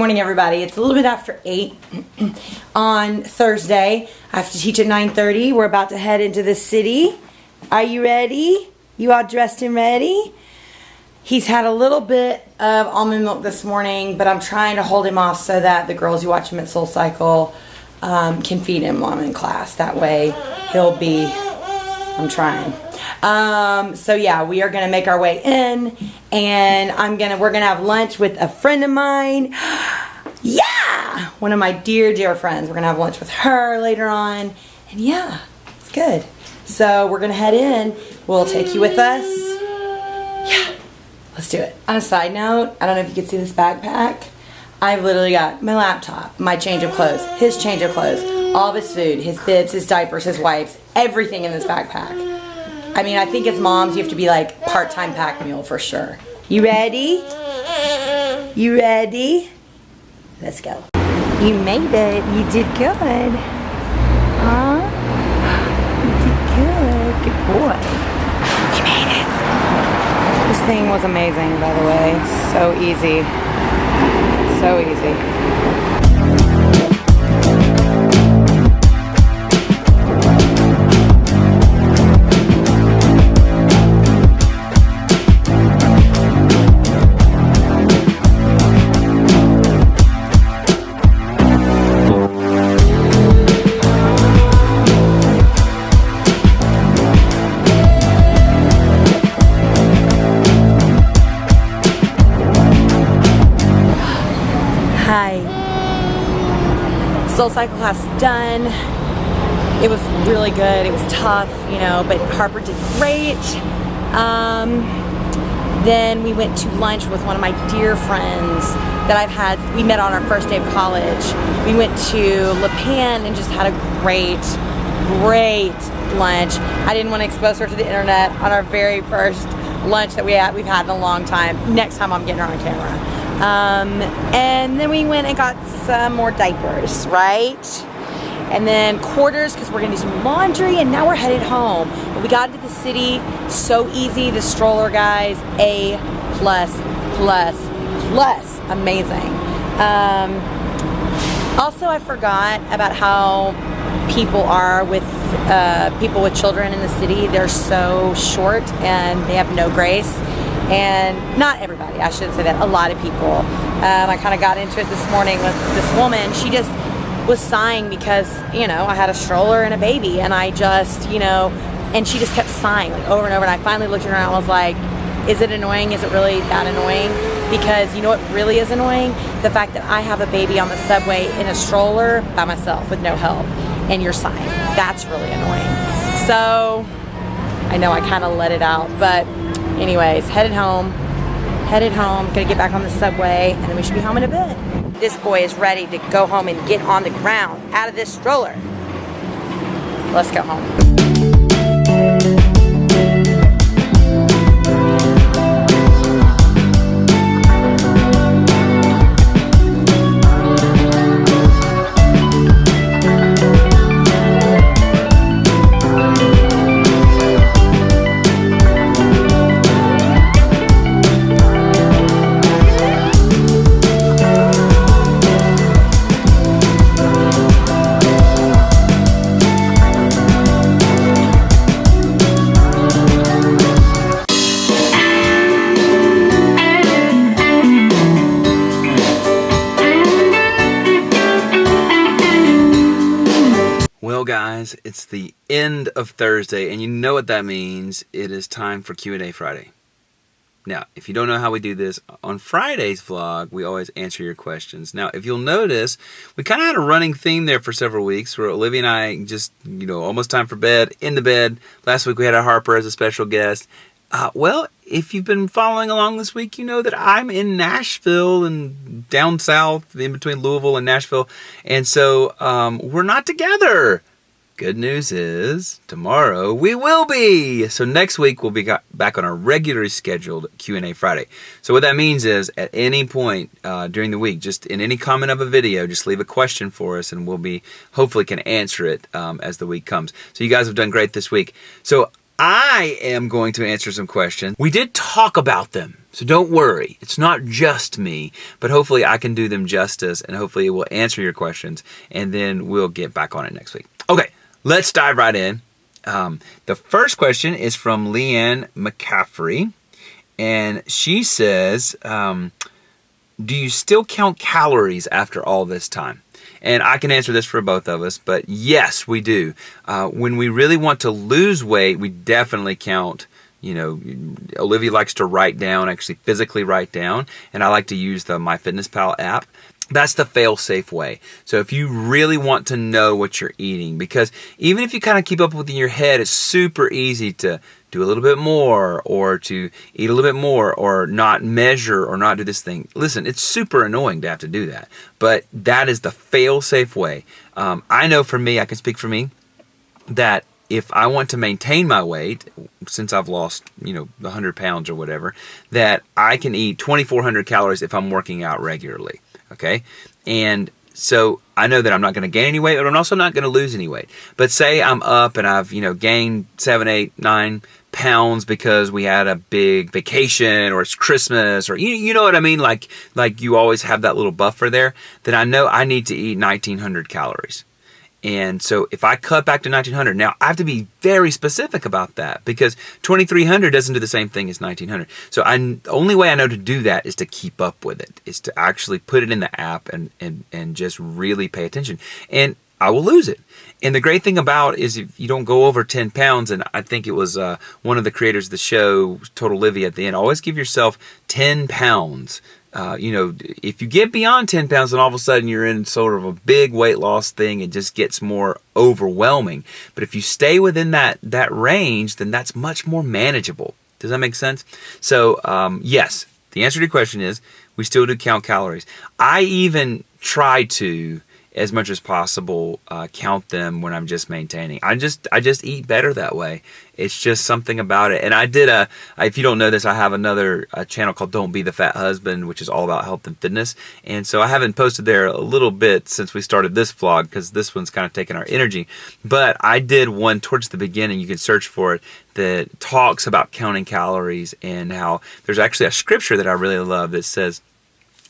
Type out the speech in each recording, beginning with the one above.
morning, everybody. It's a little bit after 8 on Thursday. I have to teach at 9:30. We're about to head into the city. Are you ready? You all dressed and ready? He's had a little bit of almond milk this morning, but I'm trying to hold him off so that the girls who watch him at SoulCycle can feed him while I'm in class. That way he'll be, I'm trying. So yeah, we are going to make our way in, and we're going to have lunch with a friend of mine. Yeah! One of my dear friends. We're going to have lunch with her later on. And yeah, it's good. So we're going to head in. We'll take you with us. Yeah, let's do it. On a side note, I don't know if you can see this backpack. I've literally got my laptop, my change of clothes, his change of clothes, all of his food, his bibs, his diapers, his wipes, everything in this backpack. I mean, I think as moms, you have to be like part-time pack mule for sure. You ready? You ready? Let's go. You made it. You did good. Huh? You did good. Good boy. You made it. This thing was amazing, by the way. So easy. So easy. SoulCycle class done. It was really good. It was tough, you know, but Harper did great. Then we went to lunch with one of my dear friends that I've had. We met on our first day of college. We went to Le Pan and just had a great lunch. I didn't want to expose her to the internet on our very first lunch that we've had in a long time. Next time I'm getting her on camera. And then we went and got some more diapers, right? And then quarters, because we're going to do some laundry, and now we're headed home. But we got into the city, so easy. The stroller, guys, A+++. Amazing. Also, I forgot about how people are with people with children in the city. They're so short, and they have no grace. And not everybody, I shouldn't say that, a lot of people. I kind of got into it this morning with this woman. She just was sighing because, you know, I had a stroller and a baby, and I just, you know, and she just kept sighing like over and over. And I finally looked at her and I was like, is it annoying? Is it really that annoying? Because you know what really is annoying? The fact that I have a baby on the subway in a stroller by myself with no help, and you're sighing. That's really annoying. So I know I kind of let it out, but anyways, headed home, gonna get back on the subway, and then we should be home in a bit. This boy is ready to go home and get on the ground out of this stroller. Let's go home. Well, guys, it's the end of Thursday, and you know what that means. It is time for Q&A Friday. Now, if you don't know how we do this, on Friday's vlog, we always answer your questions. Now, if you'll notice, we kind of had a running theme there for several weeks where Olivia and I just, you know, almost time for bed, in the bed. Last week we had a Harper as a special guest. Well, if you've been following along this week, you know that I'm in Nashville and down south, in between Louisville and Nashville. And so we're not together. Good news is, tomorrow we will be. So next week we'll be back on our regularly scheduled Q&A Friday. So what that means is, at any point during the week, just in any comment of a video, just leave a question for us, and we'll be, hopefully can answer it as the week comes. So you guys have done great this week. So I am going to answer some questions. We did talk about them So don't worry. It's not just me, but hopefully I can do them justice, and hopefully it will answer your questions, and then we'll get back on it next week. Okay, let's dive right in. The first question is from Leanne McCaffrey, and she says, do you still count calories after all this time? And I can answer this for both of us, but yes, we do. When we really want to lose weight, we definitely count. You know, Olivia likes to write down, actually physically write down, and I like to use the MyFitnessPal app. That's the fail-safe way. So if you really want to know what you're eating, because even if you kind of keep up with it in your head, it's super easy to do a little bit more, or to eat a little bit more, or not measure, or not do this thing. Listen, it's super annoying to have to do that, but that is the fail-safe way. I know for me, I can speak for me, that if I want to maintain my weight, since I've lost, 100 pounds or whatever, that I can eat 2,400 calories if I'm working out regularly. Okay. And so I know that I'm not going to gain any weight, but I'm also not going to lose any weight. But say I'm up and I've, gained 7, 8, 9 pounds because we had a big vacation, or it's Christmas, or you know what I mean? Like you always have that little buffer there. Then I know I need to eat 1,900 calories. And so if I cut back to 1,900, now I have to be very specific about that, because 2,300 doesn't do the same thing as 1,900. So the only way I know to do that is to keep up with it, is to actually put it in the app and just really pay attention. And I will lose it. And the great thing about it is, if you don't go over 10 pounds, and I think it was one of the creators of the show, Total Livy, at the end, always give yourself 10 pounds. If you get beyond 10 pounds, then all of a sudden you're in sort of a big weight loss thing. It just gets more overwhelming. But if you stay within that range, then that's much more manageable. Does that make sense? So, yes, the answer to your question is we still do count calories. I even try to, as much as possible, count them when I'm just maintaining. I just eat better that way. It's just something about it. And I did if you don't know this, I have another channel called Don't Be the Fat Husband, which is all about health and fitness. And so I haven't posted there a little bit since we started this vlog, because this one's kind of taken our energy. But I did one towards the beginning, you can search for it, that talks about counting calories, and how there's actually a scripture that I really love that says,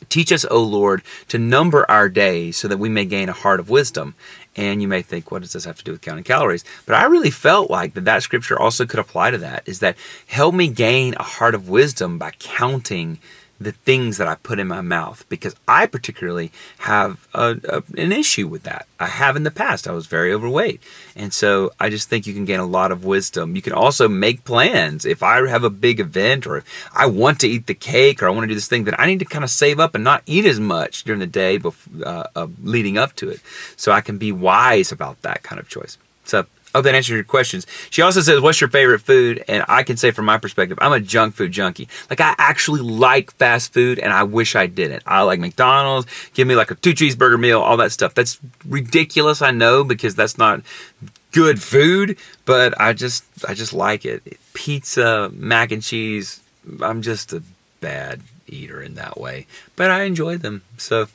"Teach us, O Lord, to number our days so that we may gain a heart of wisdom." And you may think, what does this have to do with counting calories? But I really felt like that scripture also could apply to that, is that help me gain a heart of wisdom by counting the things that I put in my mouth, because I particularly have an issue with that. I have in the past. I was very overweight. And so I just think you can gain a lot of wisdom. You can also make plans. If I have a big event, or if I want to eat the cake, or I want to do this thing, then I need to kind of save up and not eat as much during the day leading up to it, so I can be wise about that kind of choice. So I hope that answers your questions. She also says, what's your favorite food? And I can say from my perspective, I'm a junk food junkie. Like, I actually like fast food, and I wish I didn't. I like McDonald's. Give me like a 2 cheeseburger meal, all that stuff. That's ridiculous, I know, because that's not good food, but I just like it. Pizza, mac and cheese, I'm just a bad eater in that way, but I enjoy them. So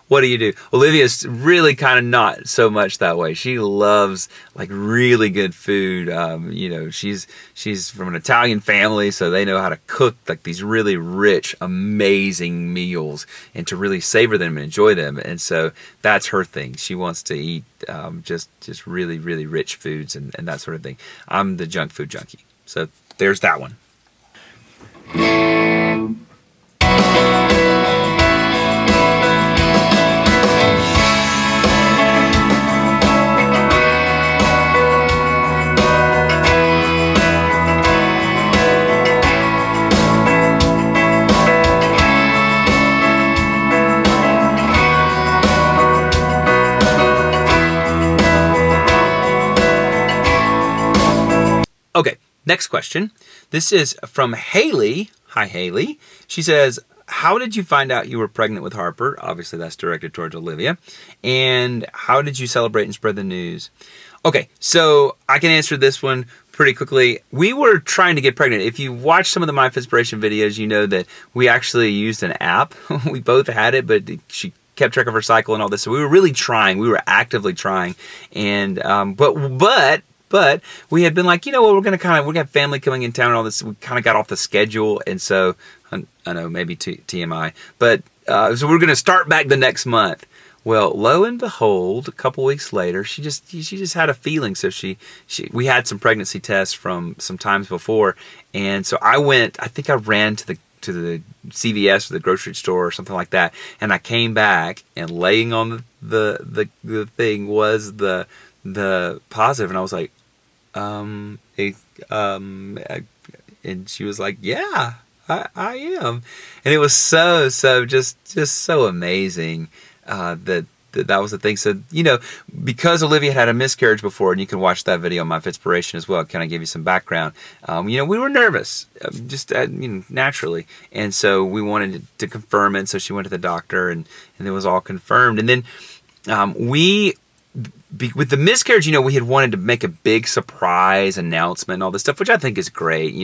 what do you do? Olivia's really kind of not so much that way. She loves like really good food. She's from an Italian family, so they know how to cook like these really rich, amazing meals, and to really savor them and enjoy them. And so that's her thing. She wants to eat just really, really rich foods and that sort of thing. I'm the junk food junkie. So there's that one. Okay, next question. This is from Haley. Hi, Haley. She says, how did you find out you were pregnant with Harper? Obviously, that's directed towards Olivia. And how did you celebrate and spread the news? Okay, so I can answer this one pretty quickly. We were trying to get pregnant. If you watch some of the My Fitspiration videos, you know that we actually used an app. We both had it, but she kept track of her cycle and all this. So we were really trying. We were actively trying. And but we had been like, we're going to have family coming in town and all this. We kind of got off the schedule. And so I know, maybe TMI. But so we're going to start back the next month. Well, lo and behold, a couple weeks later, she just had a feeling. So we had some pregnancy tests from some times before, and so I think I ran to the CVS or the grocery store or something like that, and I came back, and laying on the thing was the positive, and I was like, and she was like, yeah, I am, and it was so just so amazing. That was the thing. So, because Olivia had a miscarriage before, and you can watch that video on My Fitspiration as well, kind of give you some background. We were nervous, just naturally, and so we wanted to confirm it. So she went to the doctor, and it was all confirmed. And then with the miscarriage, we had wanted to make a big surprise announcement and all this stuff, which I think is great,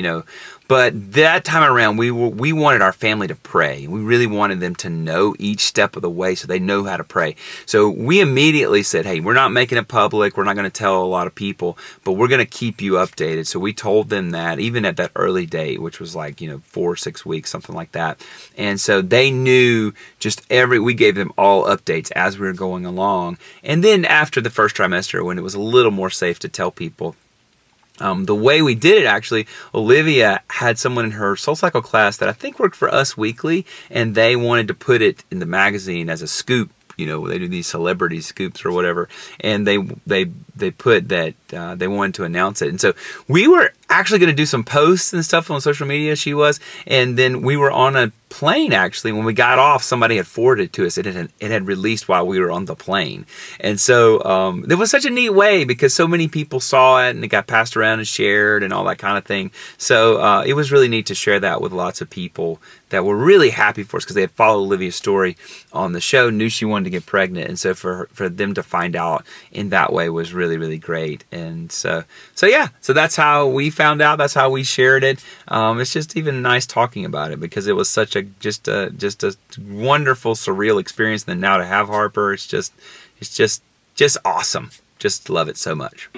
But that time around, we wanted our family to pray. We really wanted them to know each step of the way so they know how to pray. So we immediately said, hey, we're not making it public. We're not going to tell a lot of people, but we're going to keep you updated. So we told them that even at that early date, which was like, 4 or 6 weeks, something like that. And so they knew we gave them all updates as we were going along. And then after the first trimester, when it was a little more safe to tell people, the way we did it, actually, Olivia had someone in her SoulCycle class that I think worked for Us Weekly, and they wanted to put it in the magazine as a scoop. They do these celebrity scoops or whatever, and they put that they wanted to announce it. And so we were actually going to do some posts and stuff on social media, she was, and then we were on a plane, actually. When we got off, somebody had forwarded it to us. It had released while we were on the plane. And so it was such a neat way because so many people saw it and it got passed around and shared and all that kind of thing. So it was really neat to share that with lots of people that were really happy for us because they had followed Olivia's story on the show, knew she wanted to get pregnant. And so for them to find out in that way was really, really great. And so that's how we found out. That's how we shared it. It's just even nice talking about it because it was such a just a wonderful, surreal experience. And then now to have Harper, it's just awesome. Just love it so much.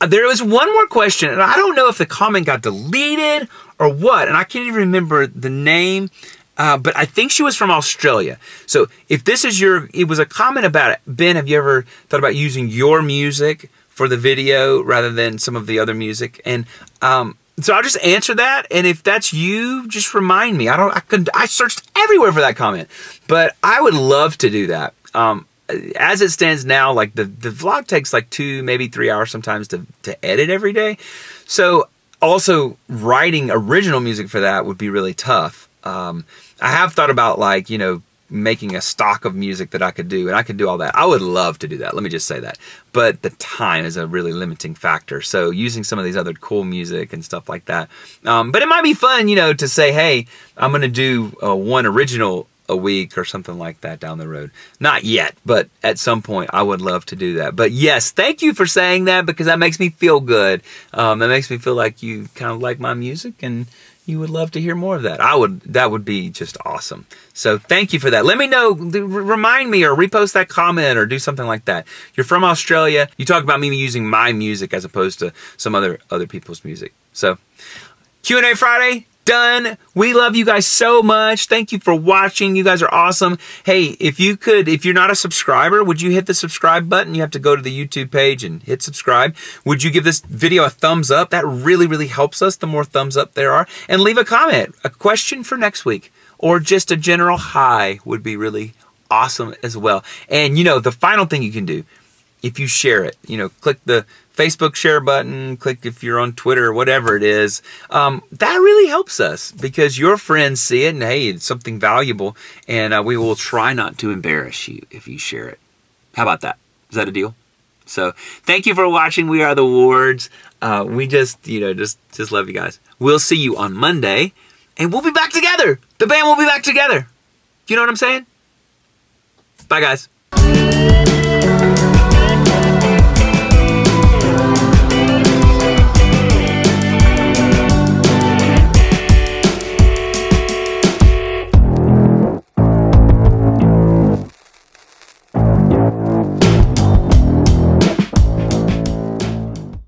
There was one more question, and I don't know if the comment got deleted or what, and I can't even remember the name, but I think she was from Australia. So if this is it was a comment about it. Ben, have you ever thought about using your music for the video rather than some of the other music? And so I'll just answer that, and if that's you, just remind me. I searched everywhere for that comment, but I would love to do that. As it stands now, like the vlog takes like 2, maybe 3 hours sometimes to edit every day. So also writing original music for that would be really tough. I have thought about making a stock of music that I could do, and I could do all that. I would love to do that. Let me just say that. But the time is a really limiting factor. So using some of these other cool music and stuff like that. But it might be fun, to say, hey, I'm going to do one original a week or something like that down the road. Not yet, but at some point I would love to do that. But yes, thank you for saying that because that makes me feel good. That makes me feel like you kind of like my music and you would love to hear more of that. That would be just awesome. So thank you for that. Let me know, remind me or repost that comment or do something like that. You're from Australia. You talk about me using my music as opposed to some other people's music. So Q&A Friday. Done. We love you guys so much. Thank you for watching. You guys are awesome. Hey, if you're not a subscriber, would you hit the subscribe button? You have to go to the YouTube page and hit subscribe. Would you give this video a thumbs up? That really, really helps us the more thumbs up there are. And leave a comment, a question for next week, or just a general hi would be really awesome as well. And the final thing you can do, if you share it, click the Facebook share button, click if you're on Twitter or whatever it is. That really helps us because your friends see it and hey, it's something valuable and we will try not to embarrass you if you share it. How about that? Is that a deal? So thank you for watching. We are the Wards. We just love you guys. We'll see you on Monday and we'll be back together. The band will be back together. You know what I'm saying? Bye guys.